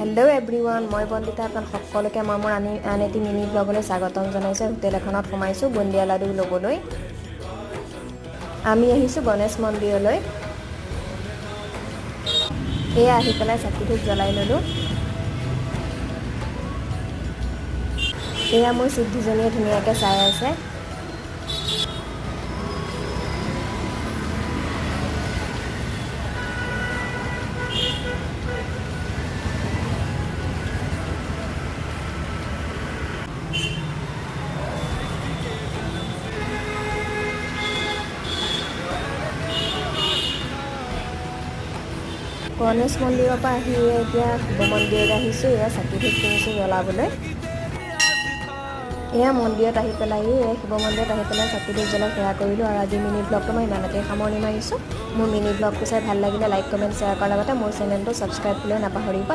Hello' everyone, মই বন্দিতা। আপোনাক সকলোকে মই মোৰ আন এটি মিনি ব্লগলৈ স্বাগতম জনাইছোঁ। হোটেল এখনত সোমাইছোঁ বুন্দিয়া লাডু ল'বলৈ। আমি আহিছোঁ গণেশ মন্দিৰলৈ। এয়া আহি পেলাই চাকি ধূপ জ্বলাই ল'লোঁ। এয়া মোৰ সিদ্ধিজনীয়ে ধুনীয়াকৈ চাই আছে। গণেশ মন্দিৰৰ পৰা আহি এতিয়া শিৱ মন্দিৰলৈ আহিছোঁ। এয়া চাকি ধূপ কিনিছোঁ জ্বলাবলৈ। এয়া মন্দিৰত আহি পেলাই শিৱ মন্দিৰত আহি পেলাই চাকি ধূপ জ্বলাই সেৱা কৰিলোঁ। আৰু আজি মিনি ব্লগটো মই ইমানতে সামৰণি মাৰিছোঁ। মোৰ মিনি ব্লগটো চাই ভাল লাগিলে লাইক, কমেণ্ট, শ্বেয়াৰ কৰাৰ লগতে মোৰ চেনেলটো ছাবস্ক্ৰাইব কৰিবলৈ নাপাহৰিব।